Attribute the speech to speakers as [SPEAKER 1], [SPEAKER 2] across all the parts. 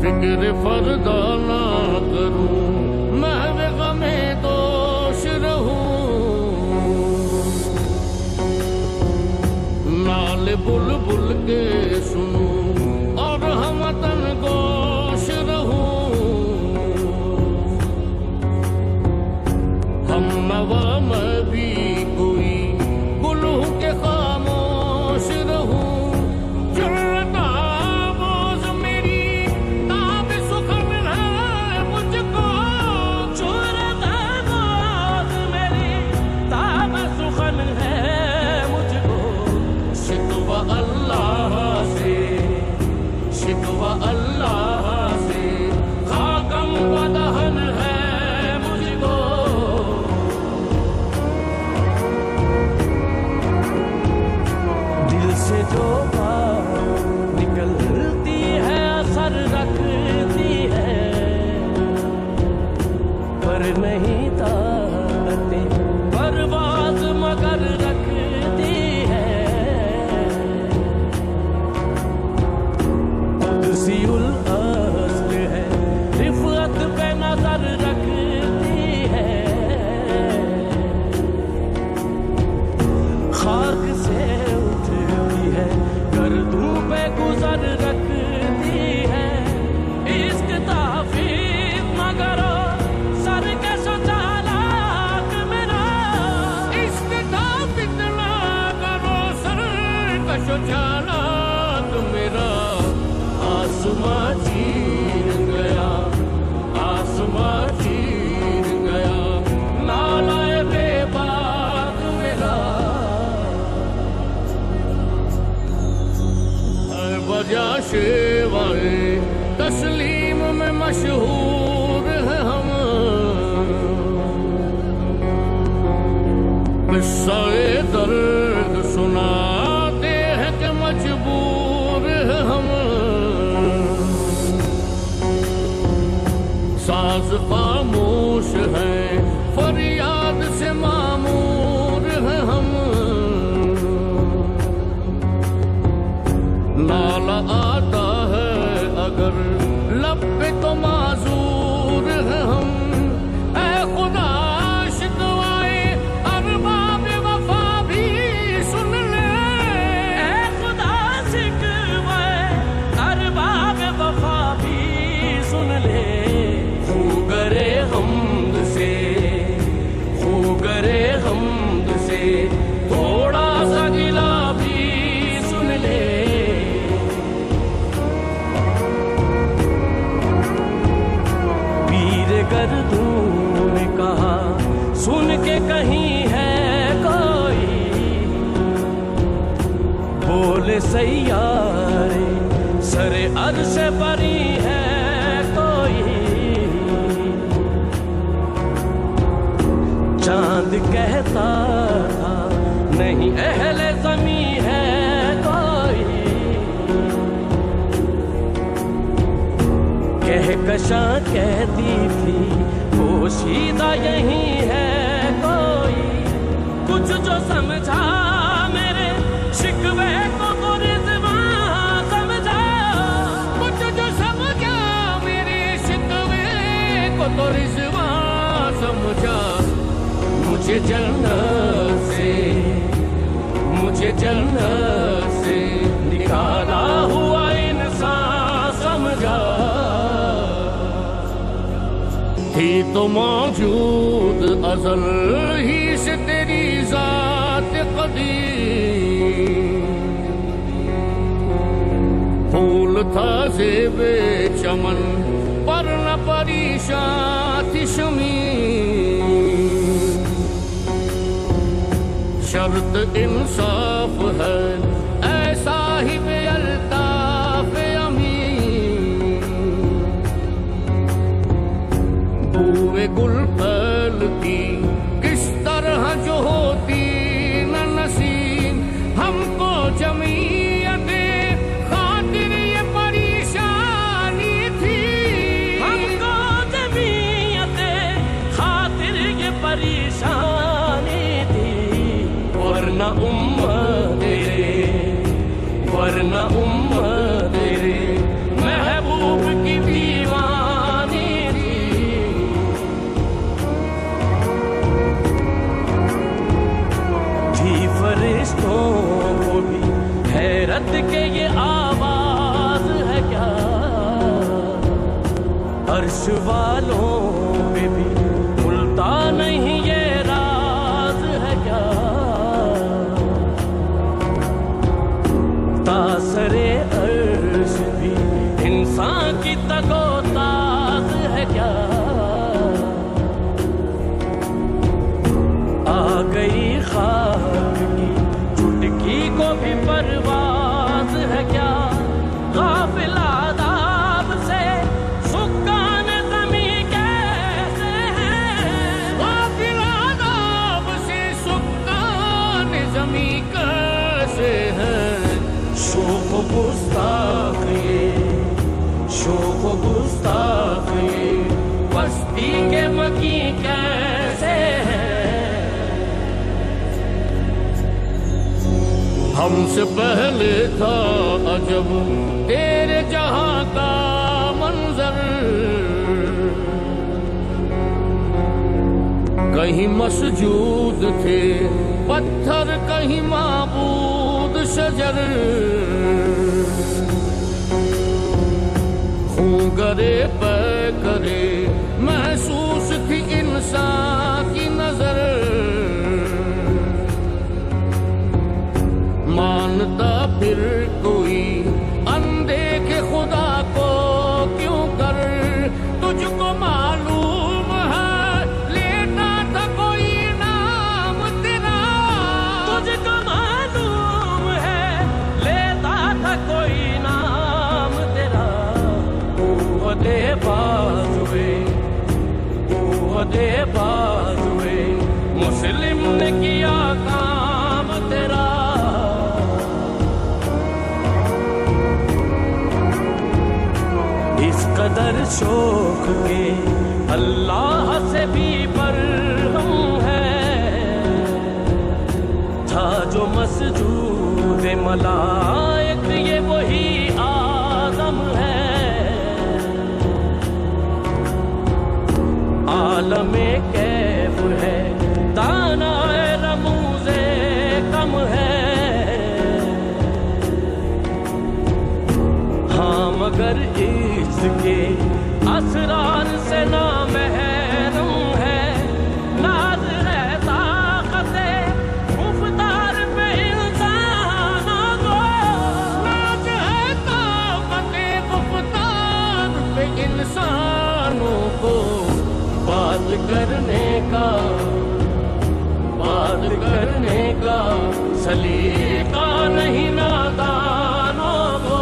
[SPEAKER 1] फिक्र फरदा ना करूं, महवे गमे दोष रहूं। नाल बुलबुल के सुनूं और हमतन गोश रहूं। हम नवा मैं भी कोई गुलू के खामोश रहूं। अल्लाह से खाकम वदहन है मुझको।
[SPEAKER 2] दिल से जो बात निकलती है असर रखती है, पर नहीं ताकते परवाज़ मगर रखती है। कुदसियुल अस्ल है, रिफ़अत पे नजर रखती है। खाक से उठती है, गर्दों पे गुजर रखती है। इश्क ताफ़ीज़ मगर सर के सुचालाक मेरा।
[SPEAKER 1] इश्क ताफ़ीज़ ना करो सर का सुचालाक मेरा। आसमां चीर गया, आसमां चीर गया, नालाए बेबाक मेरा। हर बजा शेवाए तस्लीम में मशहूर है हम। किस्सा-ए दर्द सुनाते हैं कि मजबूर है हम। साज खामोश है, फरियाद से मामूर है हम। नाला आता है अगर लब पे तो माजूर है हम। ऐ खुदा शिकवाए अरबाब वफा भी सुन ले।
[SPEAKER 2] ऐ खुदा शिकवाए अरबाब वफा भी सुन ले। खूगरे हमद से, खूगरे हमद से थोड़ा सा गिला भी सुन ले। पीर गर्दों ने कहा सुन के कहीं है कोई। बोले सैयारे सरे अर्श परी है कोई। चांद कहता था नहीं अहले ज़मी है कोई। कहकशां कहती थी पोशीदा यही है कोई। कुछ जो समझा मेरे शिकवे को तो रिज़वां समझा।
[SPEAKER 1] कुछ जो समझा मेरे शिकवे को तो रिज़वां समझा। मुझे जन्नत से, मुझे जन्नत से निकाला हुआ इंसान समझा। थी तो मौजूद अज़ल ही से तेरी ज़ात क़दीम। फूल था ज़ेबे चमन पर न परेशान थी शमीम। शर्त इंसाफ है ऐसा ही बेअल्ताफ अमीन। बूए गुल फैलती किस तरह जो होती न नसीम। हमको जमीयते खातिर ये परेशानी थी।
[SPEAKER 2] हमको जमीयते खातिर ये परेशानी थी। वरना उम्मत तेरे, वरना उम्मत तेरे महबूब की भी अर्श वालों पे भी भूलता नहीं ये राज है क्या। तासरे अर्श भी इंसान की तगोताज है क्या। आ गई खाक की चुटकी को भी परवाज है क्या। गाफिल आदाब से सुकान ज़मीं कैसे हैं।
[SPEAKER 1] गाफिल आदाब से सुकान ज़मीं कैसे हैं।
[SPEAKER 2] शोख गुस्ताख ये, शोख गुस्ताख ये बस्ती के मकी कैसे हैं।
[SPEAKER 1] हमसे पहले था अजब तेरे जहां का मंजर। कहीं मसजूद थे पत्थर, कहीं माबूद शजर। खून करे पे करे महसूस थी इंसान की नजर। मानता फिर कोई अनदेखे खुदा को क्यों कर। तुझको मालूम है लेता था कोई नाम तेरा।
[SPEAKER 2] तुझको मालूम है लेता था कोई नाम तेरा। दे बाजुए, दे बाजुए मुस्लिम ने किया काम तेरा। इस कदर शौक के अल्लाह से भी बरहम है। था जो मसजूद मलाइक ये वही आदम है। आलमे कैफ है दानाए रमूज़े कम है। हाँ मगर इसके असरार से ना महरूम है। नाज है ताकते मुख्तार पे इंसानों को।
[SPEAKER 1] नाज है ताकते मुख्तार पे इंसानों को। बात करने का, बात करने का सलीका नहीं नादानों को।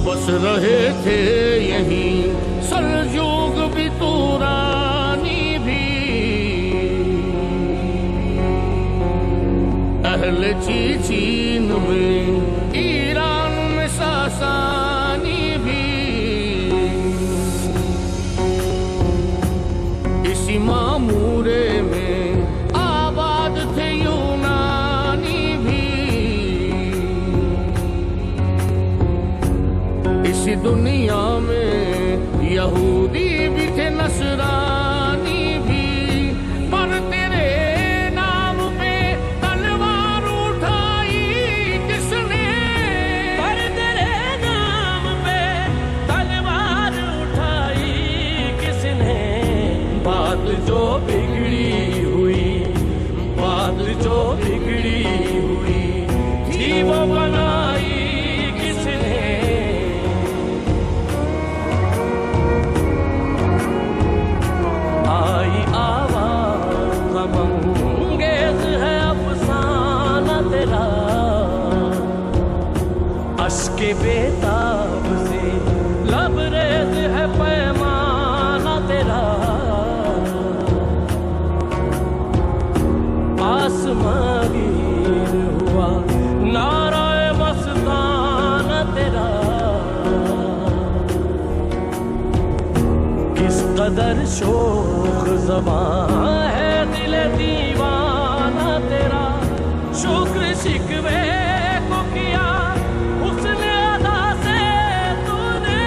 [SPEAKER 1] बस रहे थे यहीं सलजूक भी तुरानी भी। अहले चीन में ईरान में सासानी भी। इसी मामूरे में आबाद थे यूनानी भी। इसी दुनिया में यहूदी भी थे नसरानी भी। पर तेरे नाम पे तलवार उठाई किसने।
[SPEAKER 2] पर तेरे नाम पे तलवार उठाई किसने। बात जो बिगड़ी हुई, बात जो बिगड़ी हुई थी वो बनाई किसने। आई आवाज़ गमंगेज़ है अफसाना तेरा। अश्के बेताब से लबरेज है पैमाना तेरा। आसमां गिर हुआ नाराए मस्ताना तेरा। किस कदर शोख ज़बां है दिल दीवाना तेरा। शुक्र शिकवे को किया उसने अदा से तूने।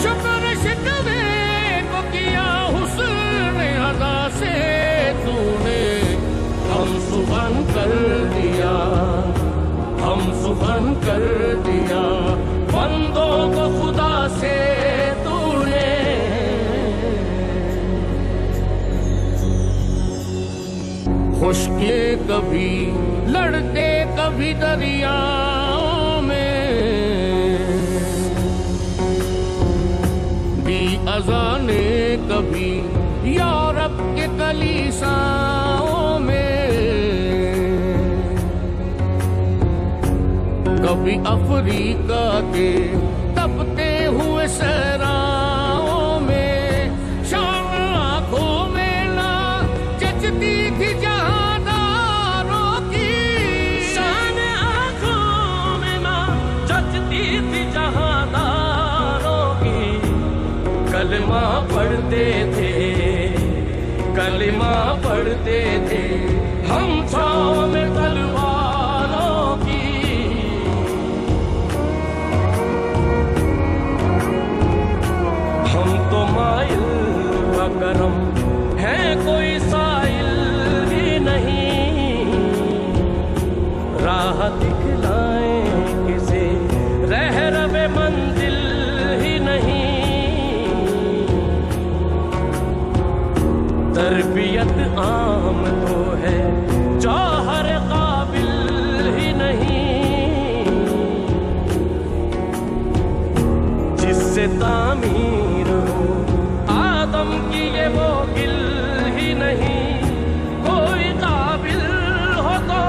[SPEAKER 1] शुक्र शिकवे को किया हुस्न अदा से तूने। हम सुबह कर दिया, हम सुबह कर दिया बंदों को खुदा से। मुश्किलें कभी लड़ते कभी दरियाओं में, दी अज़ाने कभी यूरोप के कलीसाओं में, कभी अफ्रीका के तपते हुए सहराओं में, शाम आंखों में ना जचती थी जहादारों की,
[SPEAKER 2] शान आँखों में ना जचती थी जहादारों की। कलमा पढ़ते थे, कलमा पढ़ते थे हम छाँव में तलवारों की। हम तो माइल करम है कोई साइल ही नहीं, राह दिखलाए किसे रह रवे मंजिल ही नहीं। तरबियत आम तो है जौहर काबिल ही नहीं, जिससे तामीर हो आदम की ये वो गिल ही नहीं। कोई काबिल हो तो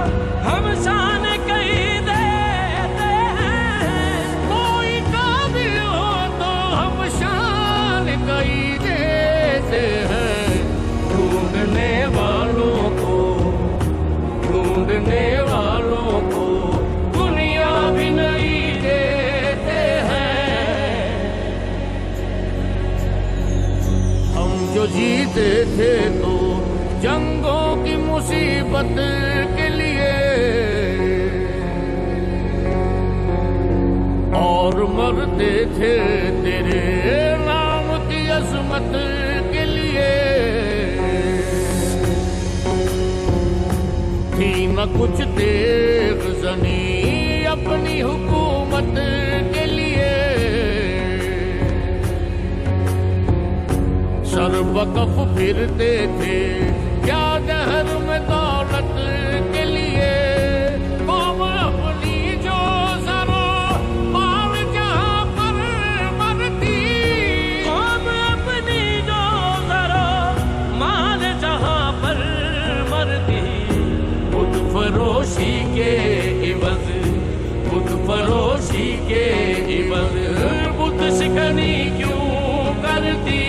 [SPEAKER 2] हम शान कहीं देते हैं,
[SPEAKER 1] कोई काबिल हो तो हम शान कहीं देते हैं।
[SPEAKER 2] ढूंढने वालों को, ढूंढने वालों को दुनिया भी नहीं देते हैं।
[SPEAKER 1] हम जो जीते थे तो जंगों की मुसीबत के लिए, और मरते थे तेरे नाम की अजमत के लिए। थी न कुछ देख जनी अपनी हुकूमत के लिए, सरबकफ फिरते थे क्या जहर में दौलत के लिए। कौम अपनी जो जरो माल जहां पर मरती,
[SPEAKER 2] कौम अपनी जो जरा माल जहां पर मरती। बुत फरोशी के इवज, बुत फरोशी के इवज बुत शिकनी क्यों करती।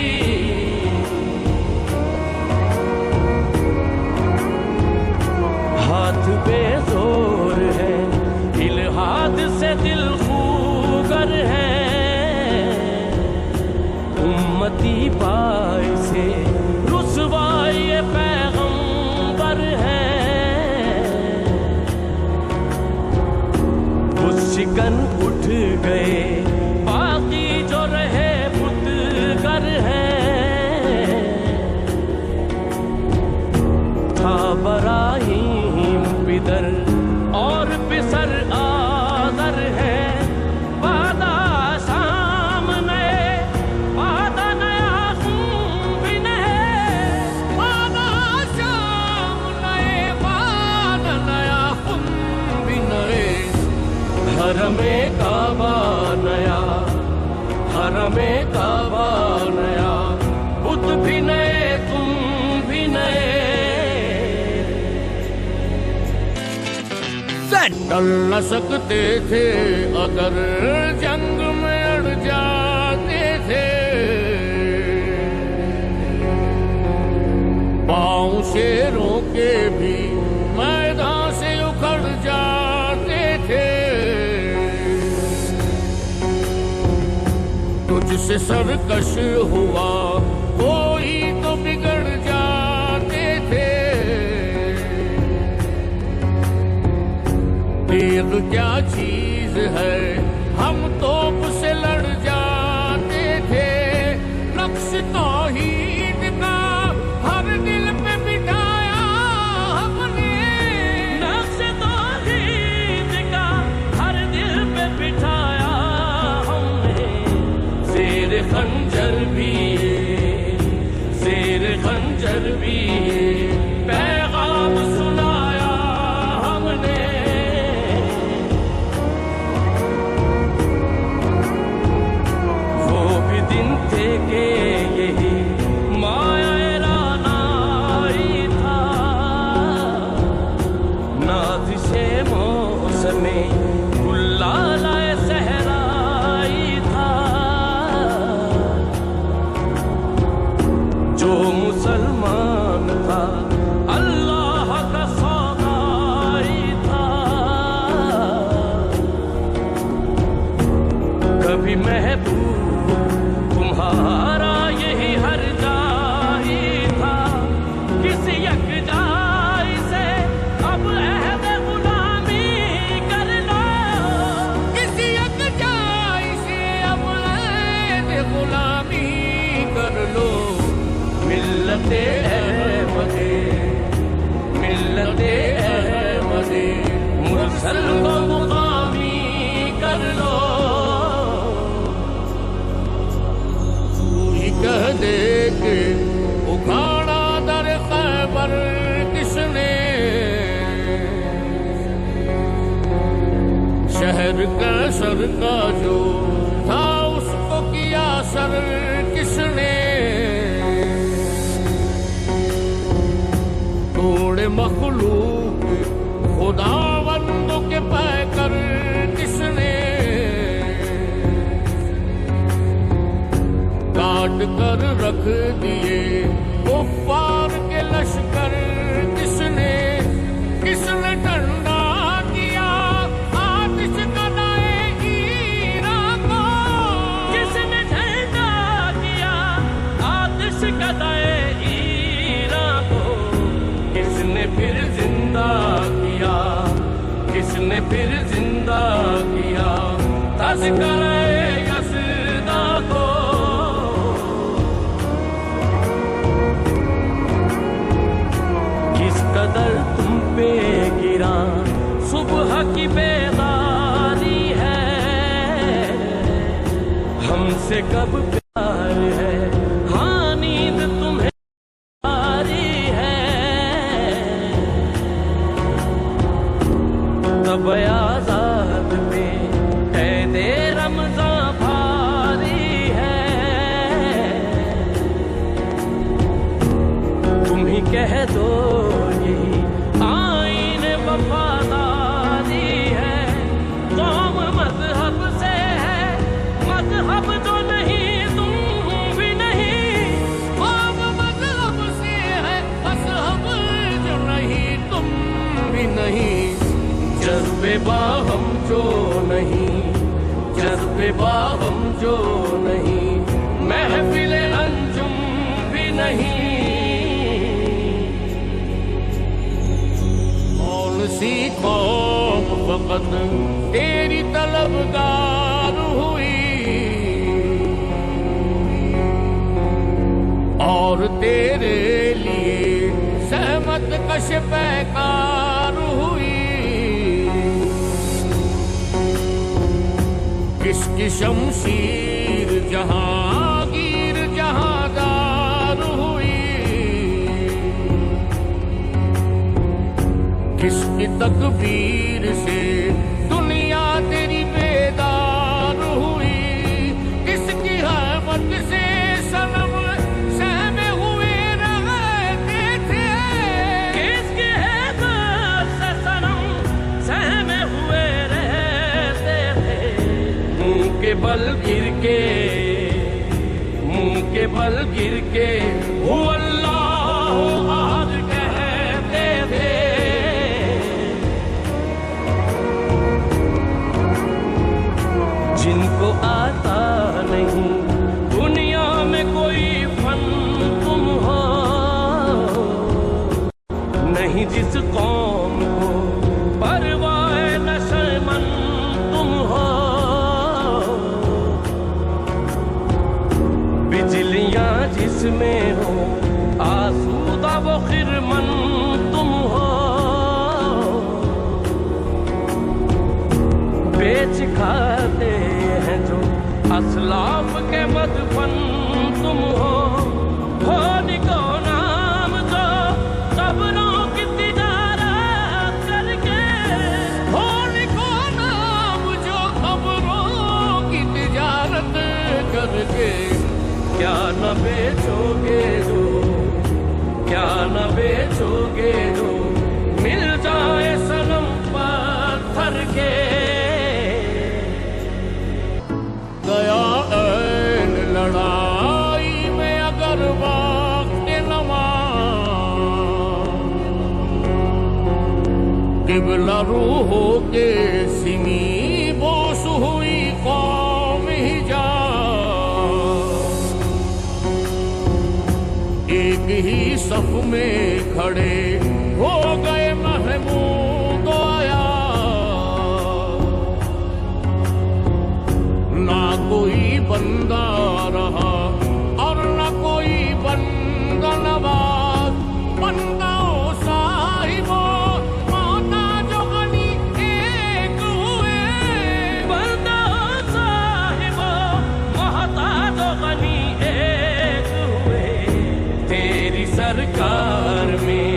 [SPEAKER 2] हाथ बेजोर है इल्हाद से दिल खूगर है, उम्मती पाए से रुसवाई पैगंबर है। उस शिकन उठ गए बाकी जो रहे पुतगर है। था बराहीम बिदर और पिसर आदर है। वादा शाम नए, वादा नया भी नए,
[SPEAKER 1] वादा शाम नए, वादा नया भी नए।
[SPEAKER 2] हरमे काबा नया, हरमे काबा नया, बुत भी नए तुम भी नए।
[SPEAKER 1] टल न सकते थे अगर जंग में अड़ जाते थे, पाँव शेरों के भी मैदान से उखड़ जाते थे। तुझसे सरकश हुआ कोई तो बिगड़ जाते थे। तेग क्या चीज है हम तोप से लड़ जाते थे। नक्श तौहीद का हर दिल पे बिठाया हमने,
[SPEAKER 2] नक्श तौहीद का हर दिल पे बिठाया हमने। शेर खंजर भी, शेर खंजर भी पैगाम सुन के यही माया रानाई था, नाज़िशे मौसमे गुल्लालाए सहराई था। जो मुसलमान था अल्लाह का सौगाई था, कभी महबूब तुम्हारा यही हर जाई था। किसी यकजाई से अब अहद गुलामी कर लो,
[SPEAKER 1] किसी यकजाई से अब अहद गुलामी कर लो।
[SPEAKER 2] मिल्लते अहमदे, मिल्लते अहमदे, मुरसल को मुकामी कर लो।
[SPEAKER 1] तू ही कह दे कि उखाड़ा दर खैबर किसने, शहर कैसर का जो था उसको किया सर किसने। तोड़े मखलूक खुदावंदों के पैकर किसने, काट कर रख दिए कुफ्फार के लश्कर किसने। किसने ठंडा किया आतिश कदाए ईरान को,
[SPEAKER 2] किसने ठंडा किया आतिश कदाए ईरान को। किसने फिर जिंदा किया, किसने फिर जिंदा किया तज़किरे यज़दा को। किस कदर तुम पे गिरा सुबह की बेदारी है, हमसे कब प्यार है, हाँ नींद तुम्हें आ रही है। तब आजाद पे कैदे रमज़ां भारी है, तुम ही कह दो यही आईन वफादारी है। कौम मजहब से है, मजहब जो नहीं तुम भी नहीं।
[SPEAKER 1] कौम मजहब से है मजहब जो नहीं तुम भी नहीं।
[SPEAKER 2] जज्बे बाहम जो नहीं, जज्बे बाहम जो नहीं, महफिल अंजुम भी नहीं।
[SPEAKER 1] कौन सी कौम फकत तेरी तलबगार हुई, और तेरे लिए सहमत कश पैकार हुई। किसकी शमशीर जहांगीर जहांदार हुई, किसकी तकबीर से दुनिया तेरी बेदार हुई। किसकी रहमत से सनम सहमे हुए रहते थे,
[SPEAKER 2] किसकी हैबत से सनम सहमे हुए रहते थे। मुंह के बल गिर के, मुंह के बल गिर के हु अल्लाह अहद कहते थे। जिनको आता नहीं दुनिया में कोई फन तुम हो, नहीं जिस कौम को परवाए नशमन तुम हो। बिजलियां जिसमें हो आसूदा वो खिरमन तुम हो। बेच खाते हैं जो असलाफ के मदफन तुम हो। निको नाम जो कब्रों की तिजारत करके,
[SPEAKER 1] निको नाम जो खबरों की तिजारत करके।
[SPEAKER 2] क्या न बेचोगे जो, क्या न बेचोगे जो मिल जाए सनम पत्थर के।
[SPEAKER 1] गया ऐन लड़ाई में अगर वक्त नमाज, किबला रूहों के सिमी बोस हुई कौम हिजाज, एक ही सफ में खड़े हो गए महमूद आया, ना कोई बंदा रहा और ना कोई बंदा नवाज। बंदा ओ साहिबो मोहताजो गनी एक हुए,
[SPEAKER 2] बंदा ओ साहिबो मोहताजो गनी एक हुए। तेरी सरकार में,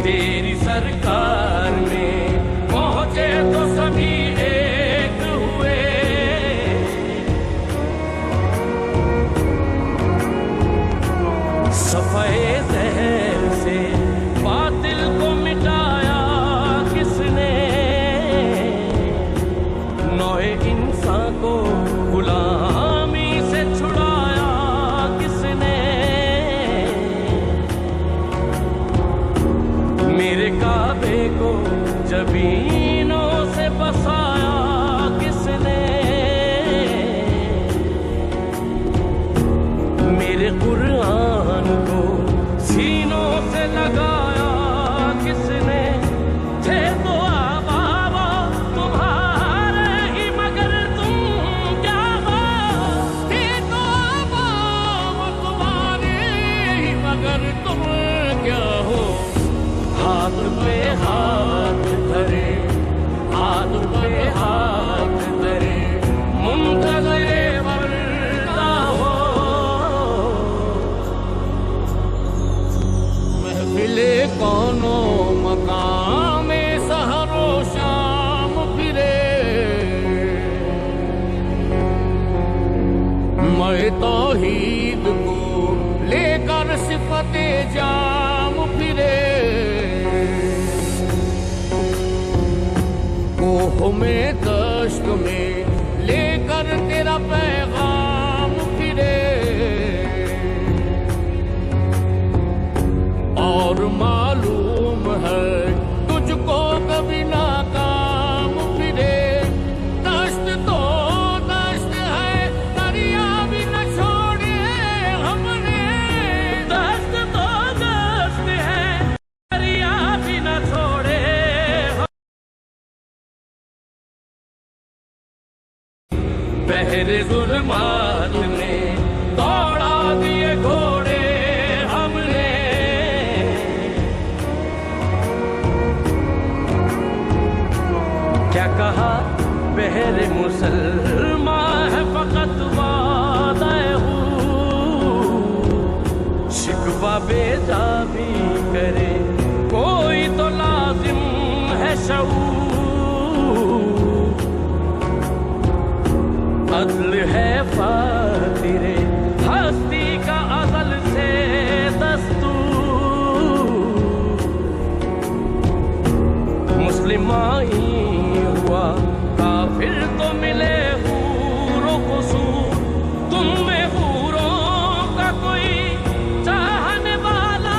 [SPEAKER 2] तेरी सरकार में पहुंचे तो सभी एक हुए। सफाए जहर से बातिल को मिटाया किसने, नौए इंसान को गुलामी से छुड़ाया किसने। मेरे काबे को जबीनों से बसाया किसने, मेरे कुरान को सीनों से लगाया किसने। थे तो आबाबा तुम्हारे ही मगर तुम क्या हो,
[SPEAKER 1] थे तो आबाब तुम्हारे ही मगर तुम क्या हो।
[SPEAKER 2] हाथ पे हाथ धरे, हाथ पे हाथ धरे मुंतज़िरे वर्दा हो।
[SPEAKER 1] महफिले कौनो मकाम सहरो शाम फिरे, मैं तौहीद को लेकर सिफते जाम फिरे। कोह में दश्त में लेकर तेरा पैगाम फिरे, और मालूम है तुझको कभी नाकाम फिरे। दश्त तो दश्त है दरिया भी न छोड़े हमने,
[SPEAKER 2] दस्त तो दस्त है दरिया भी न छोड़े। बहरे जुल्मात में दौड़ा दिए घोड़े हमने, क्या कहा बहरे मुसलमान है फकत वादा हूँ। शिकवा बेजा भी करे कोई तो लाजिम है शऊर। अदल है फातिरे हस्ती का अज़ल से दस्तूर। मुस्लिमाई हुआ काफिर तो मिले हूरो कुसूर। तुम में हूरों का कोई चाहने वाला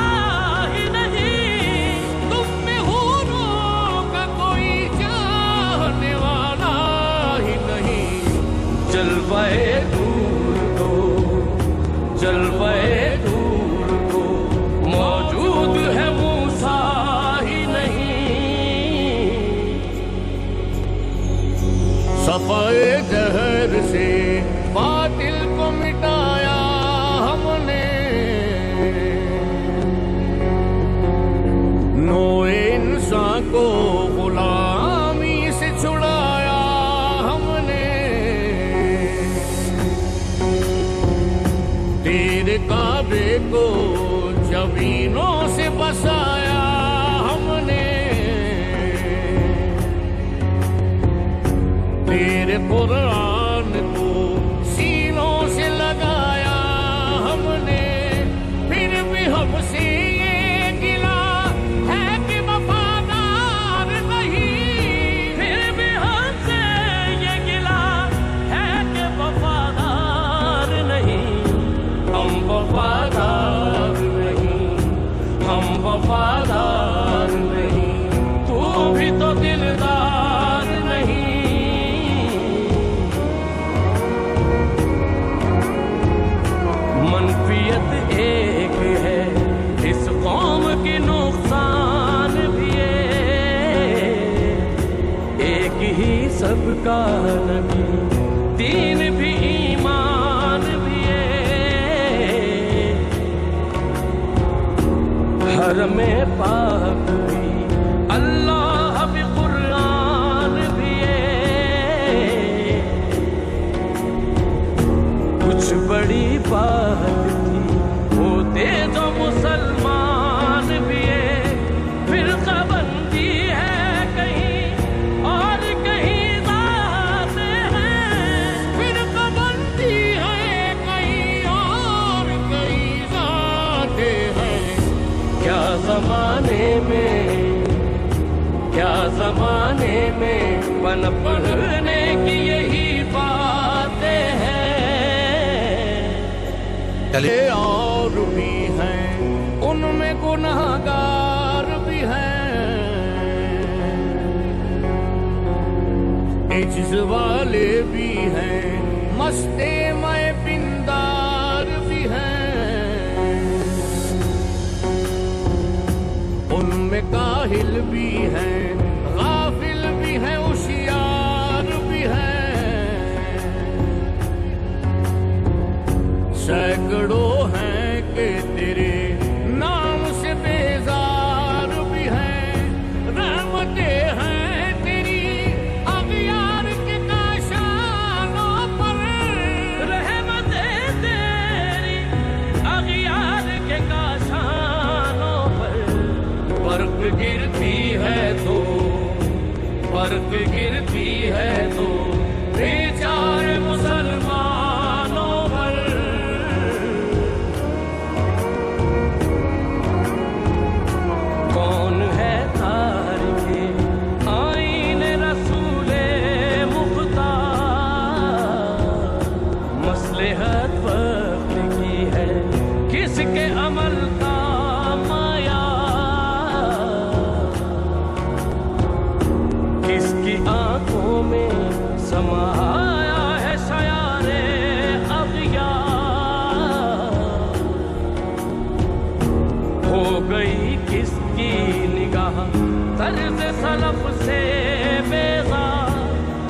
[SPEAKER 2] ही नहीं,
[SPEAKER 1] तुम में हूरों का कोई चाहने वाला ही नहीं।
[SPEAKER 2] जलवाए दूर को, जलवाए दूर को मौजूद है मूसा ही नहीं।
[SPEAKER 1] सफाए जहर से बातिल को मिटाया हमने, नोए इंसान को गुलामी से छुड़ाया हमने। तेरे काबे को जबीनों से बसाया हमने, तेरे कुरान को सीनों से लगाया
[SPEAKER 2] हरम पाक भी, अल्लाह भी, कुरान भी है। कुछ बड़ी बात थी होते जो मुसलमान भी है, फिर बंदी है कहीं और कहीं ज़ात है,
[SPEAKER 1] फिर बंदी है कहीं और कहीं ज़ात है।
[SPEAKER 2] क्या ज़माने में पनपने की यही बातें हैं।
[SPEAKER 1] ये और भी हैं, उनमें गुनाहगार भी हैं, इज्ज़ वाले भी हैं, मस्ते मैं पिंदार भी हैं, उनमें काहिल भी हैं, गाफिल भी हैं, होशियार भी हैं, सैकड़ों हैं कि तेरे नाम से बेजार भी हैं, रहमतें हैं तेरी अगियार के काशानों पर,
[SPEAKER 2] रहमतें तेरी अगियार के काशानों पर। बर्फ गिरती है तो, बर्फ गिरती है तो बेचारे मुसलमानों पर। कौन है तारिके आईने रसूले मुख्तार, मसलहत वक्त की है किसके अमल का माया, किसकी आंखों में समाया है शयारे अगियार, हो गई किसकी निगाह तर्ज़ सलफ से बेज़ार,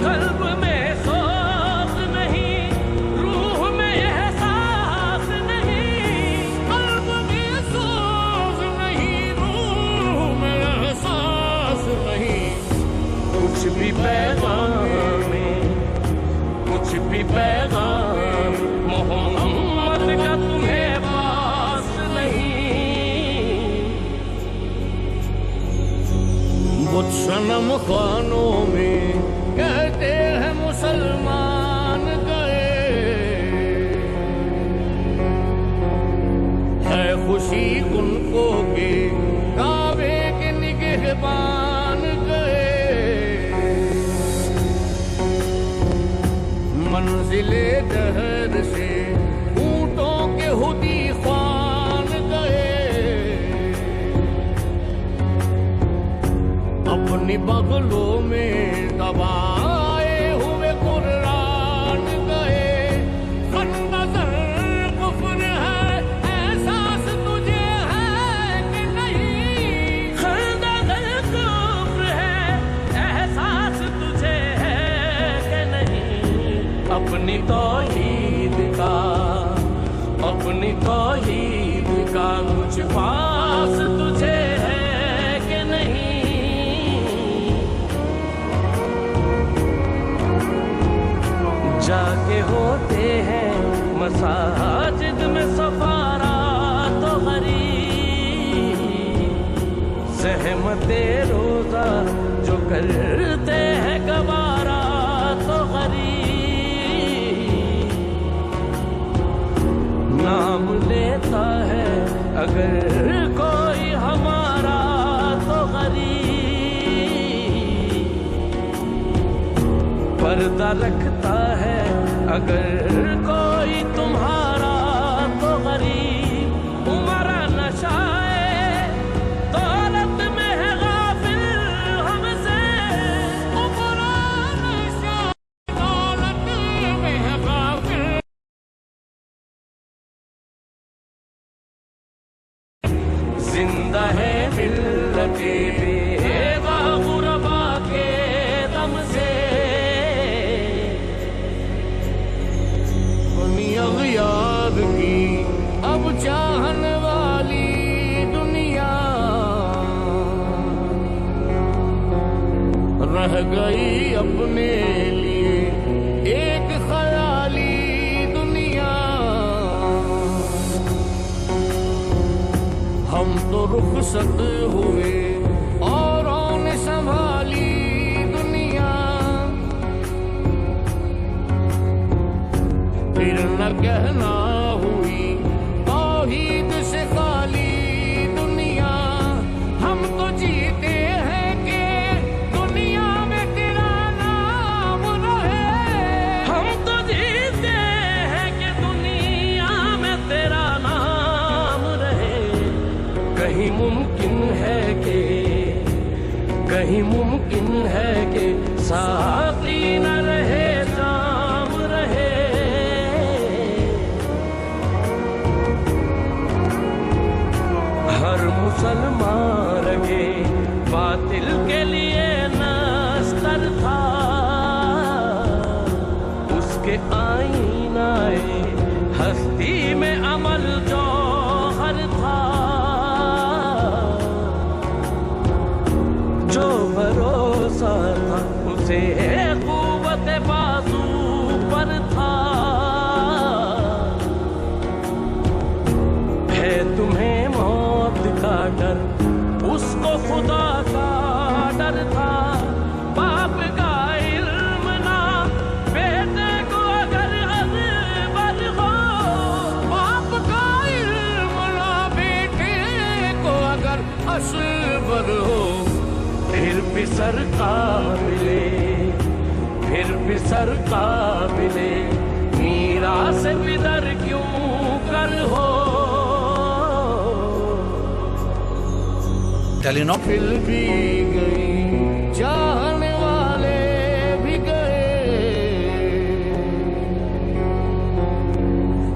[SPEAKER 2] कल्ब में सोच नहीं, रूह में एहसास नहीं,
[SPEAKER 1] कल्ब में सोच नहीं, रूह में एहसास नहीं।
[SPEAKER 2] कुछ भी पैगाम मोहम्मद का तुम्हें पास नहीं।
[SPEAKER 1] बुत सनम खानों में कहते हैं मुसलमान गए, है खुशी उनको के काबे के निगहबान गए, मंजिले दहर से ऊँटों के हुदी ख्वान गए, अपनी बगलों में दबाए हुए कुरान गए। फन्नज़र कुफ्र है, एहसास तुझे है कि नहीं,
[SPEAKER 2] फन्नज़र कुफ्र है, एहसास तुझे है कि नहीं। अपनी तौहीद का कुछ पास तुझे है कि नहीं। जाके होते हैं मसाजिद में सफारा तो गरीब, ज़हमते रोज़ा जो करते हैं गवारा तो गरीब, नाम लेता है अगर कोई हमारा तो गरीब, पर्दा रखता है अगर कोई तुम्हारा तो गरीब, तुम्हारा नशाए दौलत में है गाफिल हमसे,
[SPEAKER 1] तुम्हारा नशा दौलत में है गाफिल,
[SPEAKER 2] जिंदा है मिल्लते बेवा गुरबा के दम से।
[SPEAKER 1] अगियार की अब चाहन वाली दुनिया रह गई अपने लिए एक ख्याली दुनिया। हम तो रुखसत हुए औरों ने संभाली दुनिया। फिर न कहना हुई तौहीद से खाली दुनिया। हम तो जीते हैं कि दुनिया में तेरा नाम रहे।
[SPEAKER 2] हम तो जीते हैं कि दुनिया में तेरा नाम रहे। कहीं मुमकिन है कि साथी न रहे जाम रहे। हर मुसलमान रगे बातिल के लिए नस्तर था। उसके आईनाए हस्ती में अमल जौहर था। जो भरोसा था उसे कुव्वत बाजू पर था। है तुम्हें मौत का डर, उसको खुदा का डर था। बाप का इल्म ना बेटे को अगर अज़बर हो।
[SPEAKER 1] बाप का इल्म ना बेटे को अगर असबर हो।
[SPEAKER 2] फिर भी सरकार मिले मीरा से बिदर क्यों कर हो।
[SPEAKER 1] फिर भी गई चाहने वाले भी गए।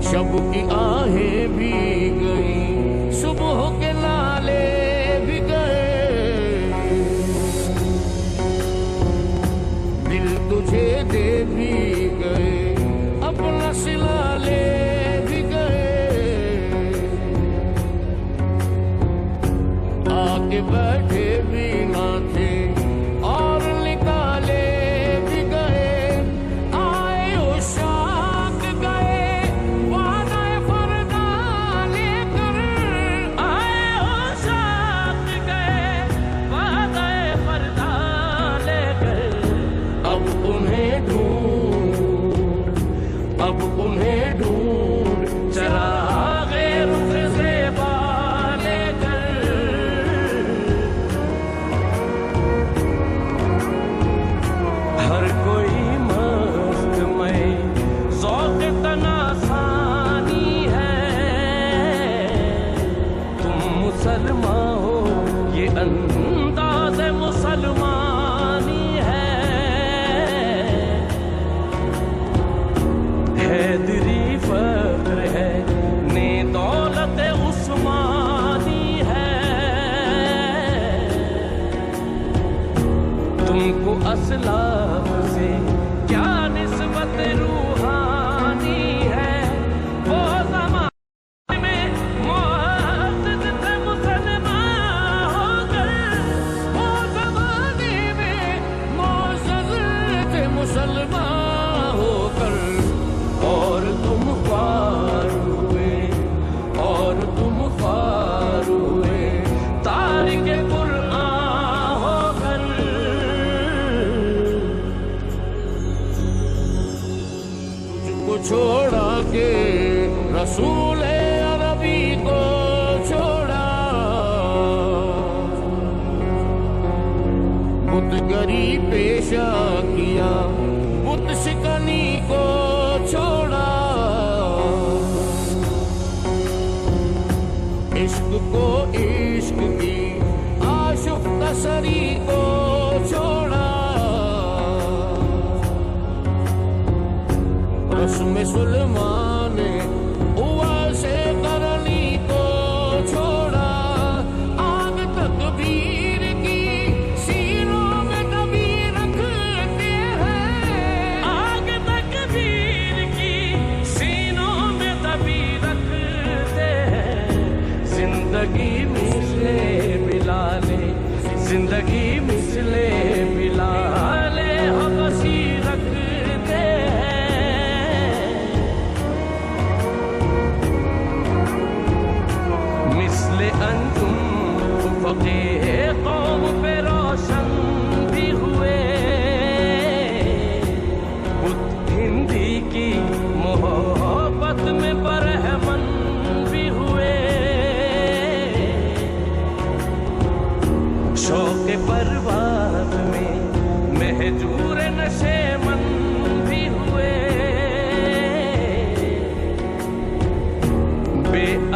[SPEAKER 1] शब की आहें भी गई, सुबह के नाले भी गए। दिल तुझे दे भी गए, अपना सिला ले भी गए। आके बैठे भी ना थे और निकाले भी गए। आए उशाक गए वादाए फरदा लेकर।
[SPEAKER 2] आए उशाक गए वादाए फरदा लेकर।
[SPEAKER 1] अब उन्हें ढूंढ
[SPEAKER 2] चरागे रुख से बाले कर। हर कोई मस्त में ज़ौक़ तनासानी है। तुम मुसलमान हो ये अंदाज़ मुसलमानी है। हैदरी फख्र है ने दौलत उस्मानी है। तुमको असलाफ से क्या निस्बत रूहानी है। वो ज़माने में मुअज़्ज़ज़ थे मुसलमान होकर।
[SPEAKER 1] वो ज़माने में मुअज़्ज़ज़ थे मुसलमान होकर।
[SPEAKER 2] और तुम ख्वार हुए तारिक़ कुरान होकर।
[SPEAKER 1] तुझको छोड़ा के रसूल अरबी को छोड़ा। बुतगरी पेशा किया, बुत शिकनी को छोड़ा। इश्क को इश्क की आशुक तसरी को छोड़ा। रस्म सुलेमान हुआ से करनी को छोड़ा। आग तकबीर की सीनों में दबी रखते हैं।
[SPEAKER 2] आग तकबीर की सीनों में दबी रखते हैं। जिंदगी मिसले मिला ले, जिंदगी मिसले मिला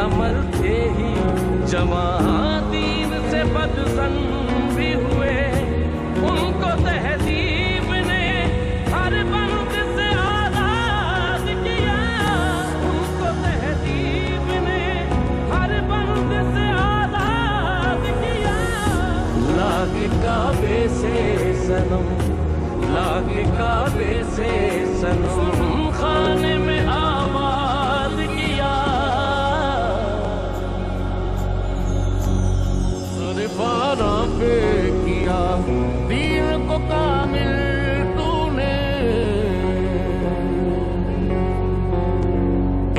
[SPEAKER 2] अमल थे ही जवां दीन से बदसन भी हुए। उनको तहजीब ने हर बंद से आजाद किया। उनको तहजीब ने हर बंद से आजाद किया। लागे काबे से सनम, लागे काबे से सनम, खाने में आबाद किया।
[SPEAKER 1] सरबारा पे किया दीन को कामिल तूने।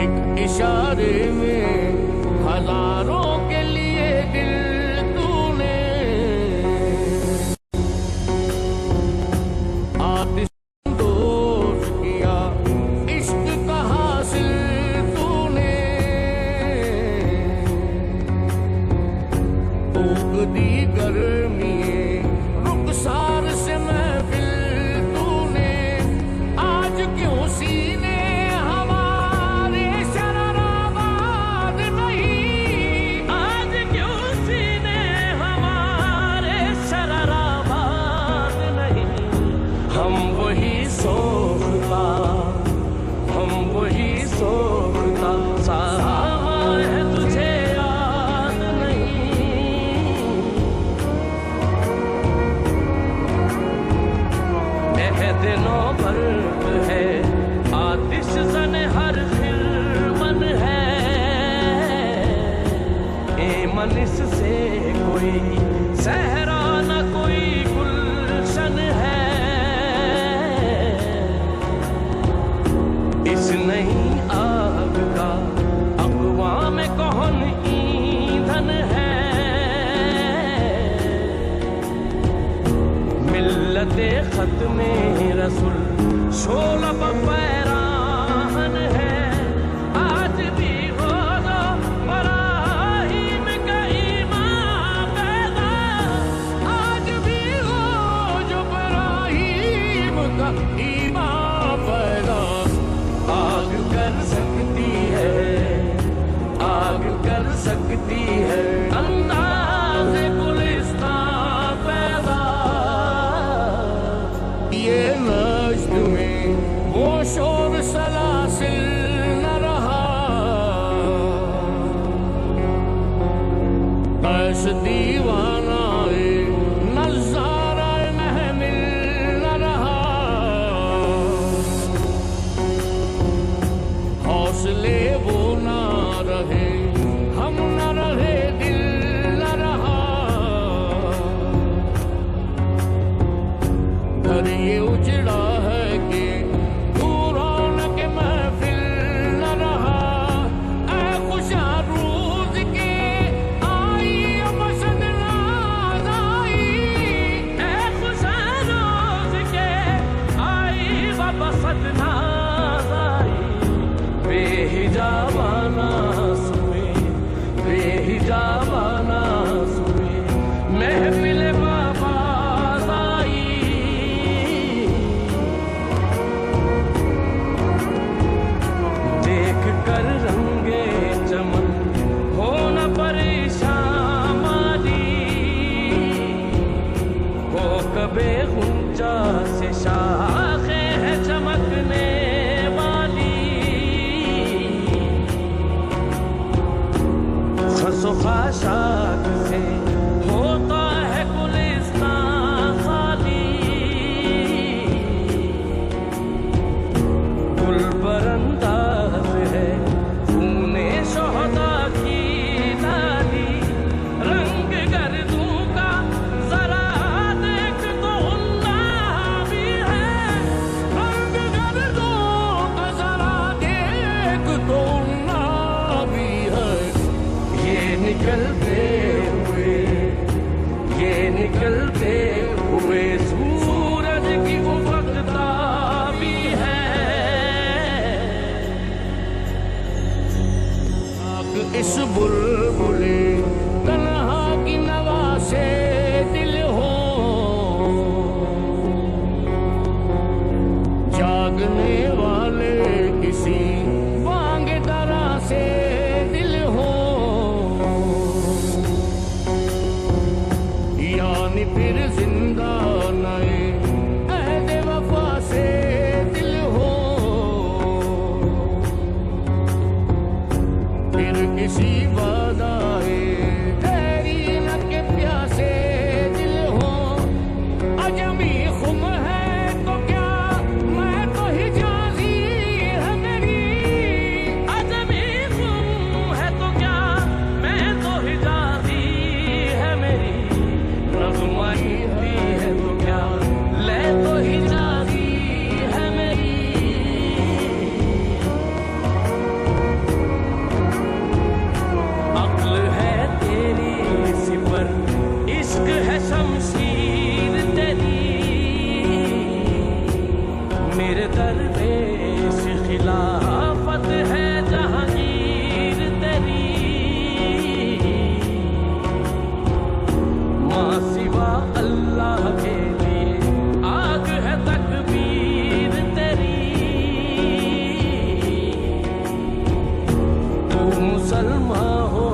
[SPEAKER 1] एक इशारे में हजारों के लिए दिल तूने। आतिश दोष किया इश्क का हासिल तूने। फूक दी गर्मी रुखसार से महफिल तूने। आज क्यों सीने हमारे शराराबाद नहीं।
[SPEAKER 2] आज क्यों सीने हमारे शराराबाद नहीं। हम वही सोखता, हम वही सोखता, सामा है तुझे याद नहीं। दिनों बर्फ है आतिश जन हर खिलमन है। मन इससे कोई सहरा न कोई गुलशन है। इस नई आग का अक़वाम कौन ईंधन है। मिल्लते खत्मे रसूल शोला पैराहन है। आज भी हो दो इब्राहीम का ईमान पैदा।
[SPEAKER 1] आज भी हो जो इब्राहीम का ईमान पैदा।
[SPEAKER 2] आग कर सकती है, आग कर सकती है अंदाज़े गुलिस्तान पैदा।
[SPEAKER 1] ये नश्त में वो शोर सलासिल न रहा। ऐस दीवाना नज़ारा महमिल न रहा। हौसले वो ना रहे, हम न रहे, दिल न रहा। घर ये उजड़ा है कि तू रौनक महफिल न रहा। ऐ खुशा रोज के आई मसद नाज आई।
[SPEAKER 2] ऐ खुशा रोज के आई बसत नाज आई। बेहिजाबाना सुए, बेहिजाबाना सुए महफिल बाबाज़ आई। देख कर रंगे चमन हो न परेशान माली। हो कबे गुंजा से शाखे है चमकने वाली। खसो खाशाक से होता है गुलिस्तान खाली। गुल बरंदाज है खूने शोहदा की डाली। रंग गर्दों का जरा देख तो उल्ला भी है।
[SPEAKER 1] रंग गर्दों का जरा देख तो ना भी है।
[SPEAKER 2] ये निकलते हुए, ये निकलते हुए सूरज की उफकता भी है।
[SPEAKER 1] इस बुलबुले तन्हा की नवा से दिल हो। जागने वाले किसी बांग दरा से दिल हो। इसी वादाए तेरी न के प्यासे दिल हो अजमी खुम है तो क्या मैं तो हिजाजी है मेरी
[SPEAKER 2] अजमी खुम है तो क्या मैं तो हिजाजी है मेरी नगमाई दी है तो क्या ले तो हिजाजी है मेरी अक्ल है तेरी सिपर इश्क है शमशीर तेरी मेरे दरवेश खिलाफत है जहांगीर तेरी माँ सिवा अल्लाह के लिए आग है तकबीर तेरी तू मुसलमान हो